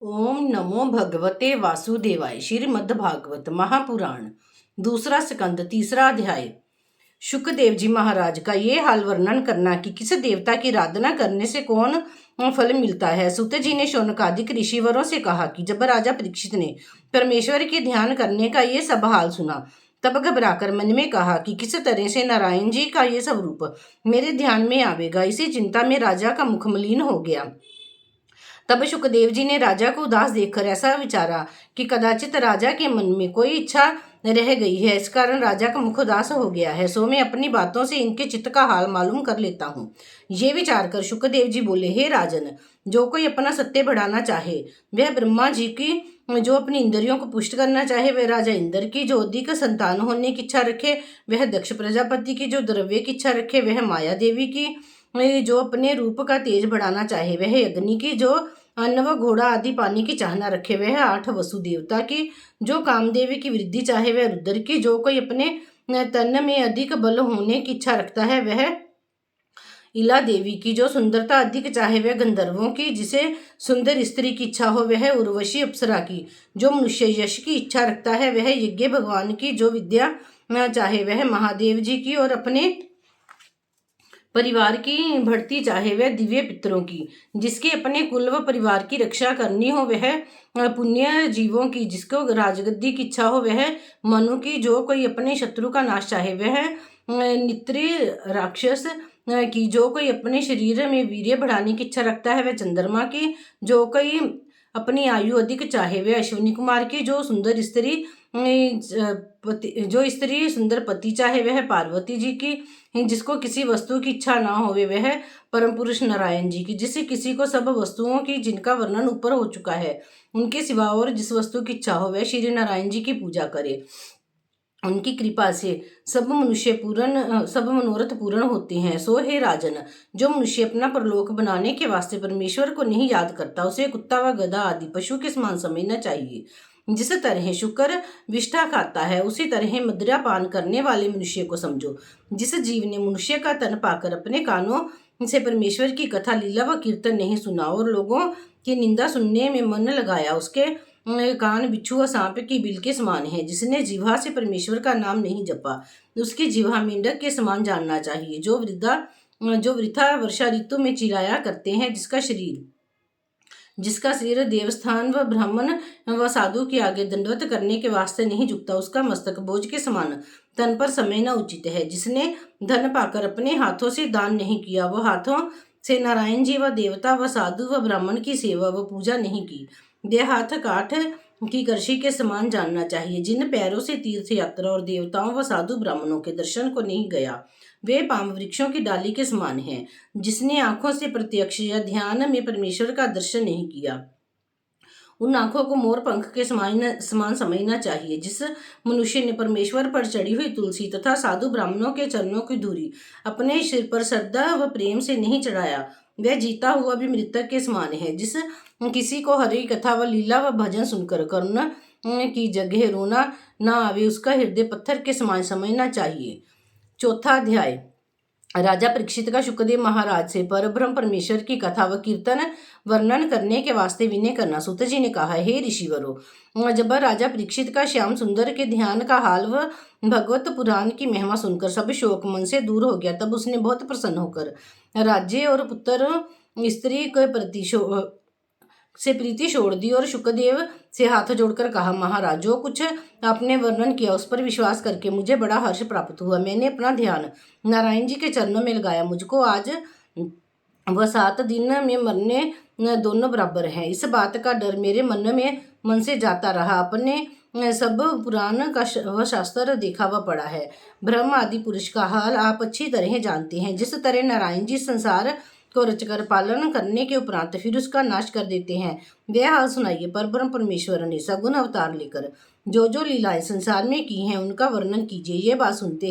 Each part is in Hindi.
ओम नमो भगवते वासुदेवाय। श्रीमद्भागवत महापुराण दूसरा स्कंद तीसरा अध्याय। शुकदेव जी महाराज का ये हाल वर्णन करना कि किस देवता की आराधना करने से कौन फल मिलता है। सुत जी ने शौनकादिक ऋषिवरों से कहा कि जब राजा परीक्षित ने परमेश्वर के ध्यान करने का ये सब हाल सुना तब घबराकर मन में कहा कि किस तरह से नारायण जी का ये सब रूप मेरे ध्यान में आवेगा। इसी चिंता में राजा का मुख मलिन हो गया। तब शुकदेव जी ने राजा को उदास देखकर ऐसा विचारा कि कदाचित राजा के मन में कोई इच्छा रह गई है, इस कारण राजा का मुख उदास हो गया है। सो मैं अपनी बातों से इनके चित्त का हाल मालूम कर लेता हूँ। ये विचार कर शुकदेव जी बोले, हे राजन, जो कोई अपना सत्य बढ़ाना चाहे वह ब्रह्मा जी की, जो अपनी इंद्रियों को पुष्ट करना चाहे वह राजा इंद्र की, जो अधिक संतान होने की इच्छा रखे वह दक्ष प्रजापति की, जो द्रव्य की इच्छा रखे वह माया देवी की, जो अपने रूप का तेज बढ़ाना चाहे वह अग्नि की, जो अन्न व घोड़ा आदि पानी की चाहना रखे वह आठ वसुदेवता की, जो कामदेवी की वृद्धि चाहे वह रुद्र की, जो कोई अपने तन में अधिक बल होने की इच्छा रखता है वह इला देवी की, जो सुंदरता अधिक चाहे वह गंधर्वों की, जिसे सुंदर स्त्री की इच्छा हो वह उर्वशी अप्सरा की, जो मनुष्य यश की इच्छा रखता है वह यज्ञ भगवान की, जो विद्या चाहे वह महादेव जी की, और अपने परिवार की बढ़ती चाहे वह दिव्य पितरों की, जिसके अपने कुल व परिवार की रक्षा करनी हो वह पुण्य जीवों की, जिसको राजगद्दी की इच्छा हो वह मनु की, जो कोई अपने शत्रु का नाश चाहे वह नित्री राक्षस की, जो कोई अपने शरीर में वीर्य बढ़ाने की इच्छा रखता है वह चंद्रमा की, जो कोई अपनी आयु अधिक चाहे वह अश्विनी कुमार की, जो सुंदर स्त्री जो स्त्री सुंदर पति चाहे वह पार्वती जी की, जिसको किसी वस्तु की इच्छा ना होवे वह परम पुरुष नारायण जी की, जिससे किसी को सब वस्तुओं की जिनका वर्णन ऊपर हो चुका है उनके सिवा और जिस वस्तु की इच्छा हो वह श्री नारायण जी की पूजा करे। उनकी कृपा से सब मनोरथ पूर्ण होते हैं। सो हे राजन, जो मनुष्य अपना परलोक बनाने के वास्ते परमेश्वर को नहीं याद करता उसे कुत्ता व गधा आदि पशु के समान समझना चाहिए। जिस तरह शुकर विष्ठा खाता है उसी तरह मदिरा पान करने वाले मनुष्य को समझो। जिस जीव ने मनुष्य का तन पाकर अपने कानों से परमेश्वर की कथा लीला व कीर्तन नहीं सुना और लोगों की निंदा सुनने में मन लगाया, उसके कान बिच्छू व सांप की बिल के समान है। जिसने जिह्वा से परमेश्वर का नाम नहीं जपा उसकी जिह्वा मेंढक के समान जानना चाहिए, जो वृथा वर्षा ऋतु में चिल्लाया करते हैं, जिसका सिर देवस्थान व ब्राह्मण व साधु के आगे दंडवत करने के वास्ते नहीं झुकता, उसका मस्तक बोझ के समान तन पर समय न उचित है। जिसने धन पाकर अपने हाथों से दान नहीं किया, वह हाथों से नारायण जी व देवता व साधु व ब्राह्मण की सेवा व पूजा नहीं की, देह हाथ काठ की करशी के समान जानना चाहिए। जिन पैरों से तीर्थ यात्रा और देवताओं व साधु ब्राह्मणों के दर्शन को नहीं गया वे पाम वृक्षों की डाली के समान हैं। जिसने आंखों से प्रत्यक्ष या ध्यान में परमेश्वर का दर्शन नहीं किया उन आंखों को मोर पंख के समान समझना चाहिए। जिस मनुष्य ने परमेश्वर पर चढ़ी हुई तुलसी तथा साधु ब्राह्मणों के चरणों की धूरी अपने सिर पर श्रद्धा व प्रेम से नहीं चढ़ाया वह जीता हुआ भी मृतक के समान है। जिस किसी को हरि कथा व लीला व भजन सुनकर करुणा की जगह रोना ना आवे उसका हृदय पत्थर के समान समझना चाहिए। चौथा अध्याय। राजा परीक्षित का शुकदेव महाराज से परब्रह्म परमेश्वर की कथा व कीर्तन वर्णन करने के वास्ते विनय करना। सूत जी ने कहा, हे ऋषिवरों, जब राजा परीक्षित का श्याम सुंदर के ध्यान का हाल व भगवत पुराण की महिमा सुनकर सब शोक मन से दूर हो गया, तब उसने बहुत प्रसन्न होकर राज्य और पुत्र स्त्री के प्रति प्रीति छोड़ दी और शुकदेव से हाथ जोड़कर कहा, महाराज, जो कुछ आपने वर्णन किया उस पर विश्वास करके मुझे बड़ा हर्ष प्राप्त हुआ। मैंने अपना ध्यान नारायण जी के चरणों में लगाया। मुझको आज वह 7 दिन में मरने दोनों बराबर हैं। इस बात का डर मेरे मन से जाता रहा। अपने सब पुराण का वह शास्त्र देखा व पढ़ा है। ब्रह्म आदि पुरुष का हाल आप अच्छी तरह जानते हैं। जिस तरह नारायण जी संसार को रचकर पालन करने के उपरांत फिर उसका नाश कर देते हैं, वह हाल सुनाइए। पर ब्रह्म परमेश्वर ने सगुण अवतार लेकर जो लीलाएं संसार में की हैं उनका वर्णन कीजिए। ये बात सुनते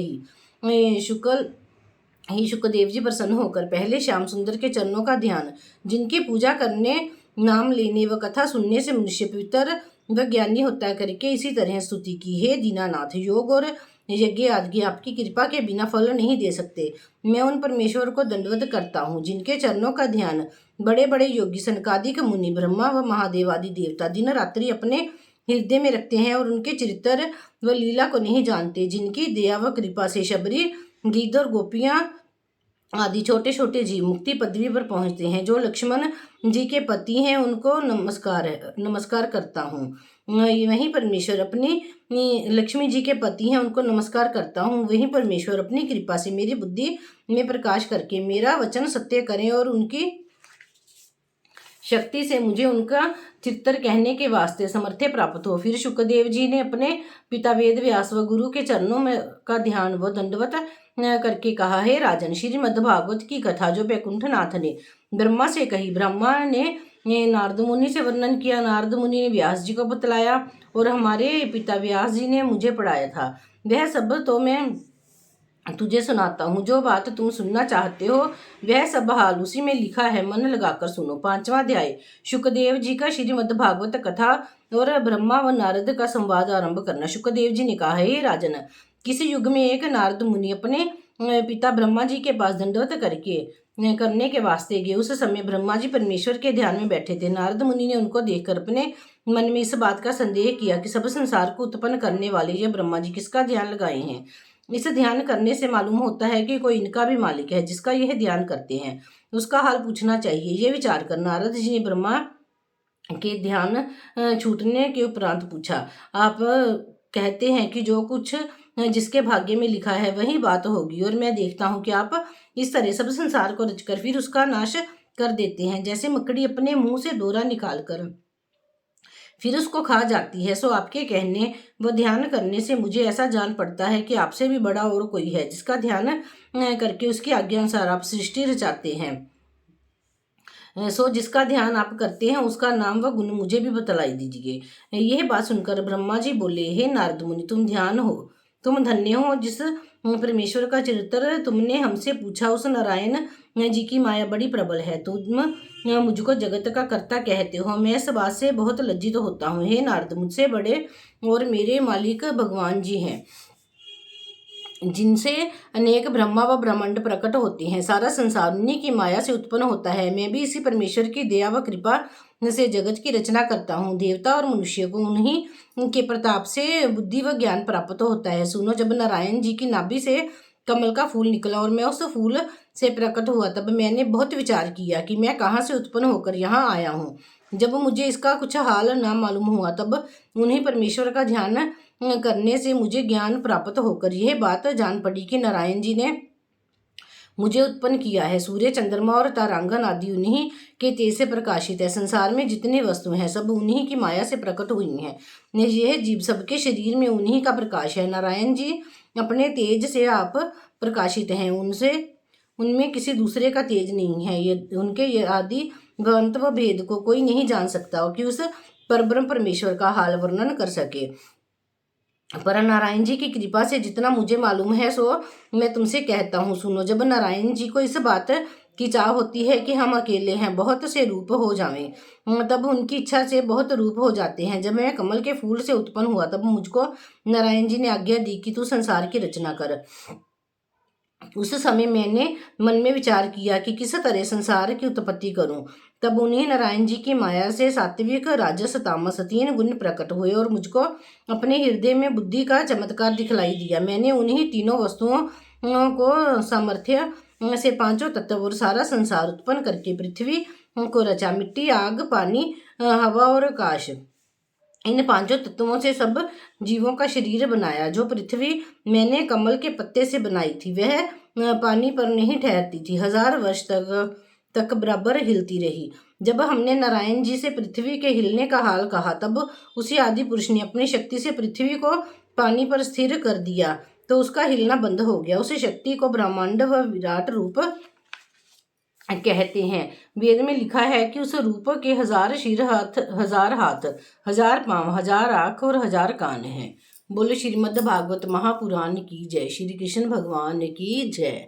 ही शुकदेव जी प्रसन्न होकर पहले श्याम सुंदर के चरणों का ध्यान, जिनकी पूजा करने नाम लेने व कथा सुनने से मनुष्य पवित्र व ज्ञानी होता करके इसी तरह स्तुति की। हे दीनानाथ, योग और यज्ञ आदि आपकी कृपा के बिना फल नहीं दे सकते। मैं उन परमेश्वर को दंडवत करता हूँ जिनके चरणों का ध्यान बड़े बड़े योगी सनकादिक मुनि, ब्रह्मा व महादेव आदि देवता दिन रात्रि अपने हृदय में रखते हैं और उनके चरित्र व लीला को नहीं जानते, जिनकी दया व कृपा से शबरी, गिद्ध, गोपियां आदि छोटे छोटे जीव मुक्ति पदवी पर पहुंचते हैं। जो लक्ष्मण जी के पति हैं उनको नमस्कार करता हूँ। वही परमेश्वर अपनी लक्ष्मी जी के पति हैं उनको नमस्कार करता हूँ। वही परमेश्वर अपनी कृपा से मेरी बुद्धि में प्रकाश करके मेरा वचन सत्य करें और उनकी शक्ति से मुझे उनका चित्तर कहने के वास्ते समर्थ्य प्राप्त हो। फिर शुकदेव जी ने अपने पिता वेद व्यास व गुरु के चरणों में का ध्यान व दंडवत करके कहा, हे राजन, श्रीमद् भागवत की कथा जो वैकुंठनाथ ने ब्रह्मा से कही, ब्रह्मा ने नारद मुनि से वर्णन किया, नारद मुनि ने व्यास जी को बतलाया और हमारे पिता व्यास जी ने मुझे पढ़ाया था, वह सब तो मैं तुझे सुनाता हूँ। जो बात तुम सुनना चाहते हो वह सब हाल उसी में लिखा है, मन लगाकर सुनो। 5वां अध्याय। शुकदेव जी का श्रीमद् भागवत कथा और ब्रह्मा व नारद का संवाद आरंभ करना। शुकदेव जी ने कहा, हे राजन, किसी युग में एक नारद मुनि अपने पिता ब्रह्मा जी के पास दंडवत करने के वास्ते गए। उस समय ब्रह्मा जी परमेश्वर के ध्यान में बैठे थे। नारद मुनि ने उनको देखकर अपने मन में इस बात का संदेह किया कि सब संसार को उत्पन्न करने वाले ये ब्रह्मा जी किसका ध्यान लगाए हैं। इस ध्यान करने से मालूम होता है कि कोई इनका भी मालिक है जिसका यह ध्यान करते हैं, उसका हाल पूछना चाहिए। ये विचार कर नारद जी ने ब्रह्मा के ध्यान छूटने के उपरांत पूछा, आप कहते हैं कि जो कुछ जिसके भाग्य में लिखा है वही बात होगी, और मैं देखता हूँ कि आप इस तरह सब संसार को रचकर फिर उसका नाश कर देते हैं, जैसे मकड़ी अपने मुंह से डोरा निकाल कर फिर उसको खा जाती है। सो आपके कहने व ध्यान करने से मुझे ऐसा जान पड़ता है कि आपसे भी बड़ा और कोई है जिसका ध्यान करके उसकी आज्ञा अनुसार आप सृष्टि रचाते हैं। सो जिसका ध्यान आप करते हैं उसका नाम व गुण मुझे भी बतलाई दीजिए। यह बात सुनकर ब्रह्मा जी बोले, हे नारद मुनि, तुम धन्य हो जिस परमेश्वर का चरित्र तुमने हमसे पूछा। उस नारायण जी की माया बड़ी प्रबल है। तुम मुझको जगत का कर्ता कहते हो, मैं इस बात से बहुत लज्जित होता हूँ। हे नारद, मुझसे बड़े और मेरे मालिक भगवान जी हैं जिनसे अनेक ब्रह्मा व ब्रह्मांड प्रकट होते हैं। सारा संसार उन्हीं की माया से उत्पन्न होता है। मैं भी इसी परमेश्वर की दया व कृपा से जगत की रचना करता हूँ। देवता और मनुष्य को उन्हीं के प्रताप से बुद्धि व ज्ञान प्राप्त होता है। सुनो, जब नारायण जी की नाभि से कमल का फूल निकला और मैं उस फूल से प्रकट हुआ, तब मैंने बहुत विचार किया कि मैं कहाँ से उत्पन्न होकर यहाँ आया हूँ। जब मुझे इसका कुछ हाल न मालूम हुआ, तब उन्हीं परमेश्वर का ध्यान करने से मुझे ज्ञान प्राप्त होकर यह बात जान पड़ी कि नारायण जी ने मुझे उत्पन्न किया है। सूर्य, चंद्रमा और तारांगन आदि उन्हीं के तेज से प्रकाशित है। संसार में जितनी वस्तुएं हैं सब उन्हीं की माया से प्रकट हुई हैं। यह जीव सबके शरीर में उन्हीं का प्रकाश है। नारायण जी अपने तेज से आप प्रकाशित हैं, उनमें किसी दूसरे का तेज नहीं है। ये उनके आदि व अंत व भेद को कोई नहीं जान सकता कि उस परब्रह्म परमेश्वर का हाल वर्णन कर सके। पर नारायण जी की कृपा से जितना मुझे मालूम है सो मैं तुमसे कहता हूँ। सुनो, जब नारायण जी को इस बात की चाह होती है कि हम अकेले हैं, बहुत से रूप हो जावें, तब उनकी इच्छा से बहुत रूप हो जाते हैं। जब मैं कमल के फूल से उत्पन्न हुआ, तब मुझको नारायण जी ने आज्ञा दी कि तू संसार की रचना कर। उस समय मैंने मन में विचार किया कि किस तरह संसार की उत्पत्ति करूं। तब उन्हीं नारायण जी की माया से सात्विक, राजस, तामस 3 गुण प्रकट हुए और मुझको अपने हृदय में बुद्धि का चमत्कार दिखलाई दिया। मैंने उन्हीं तीनों वस्तुओं को सामर्थ्य से 5 तत्व और सारा संसार उत्पन्न करके पृथ्वी को रचा। मिट्टी, आग, पानी, हवा और आकाश, इन 5 तत्वों से सब जीवों का शरीर बनाया। जो पृथ्वी मैंने कमल के पत्ते से बनाई थी वह पानी पर नहीं ठहरती थी, 1000 वर्ष तक बराबर हिलती रही। जब हमने नारायण जी से पृथ्वी के हिलने का हाल कहा, तब उसी आदि पुरुष ने अपनी शक्ति से पृथ्वी को पानी पर स्थिर कर दिया तो उसका हिलना बंद हो गया। उस शक्ति को ब्रह्मांड व विराट रूप कहते हैं। वेद में लिखा है कि उस रूप के 1000 सिर, 1000 हाथ, 1000 पांव, 1000 आंख और 1000 कान हैं। बोलो श्रीमद् भागवत महापुराण की जय। श्री कृष्ण भगवान की जय।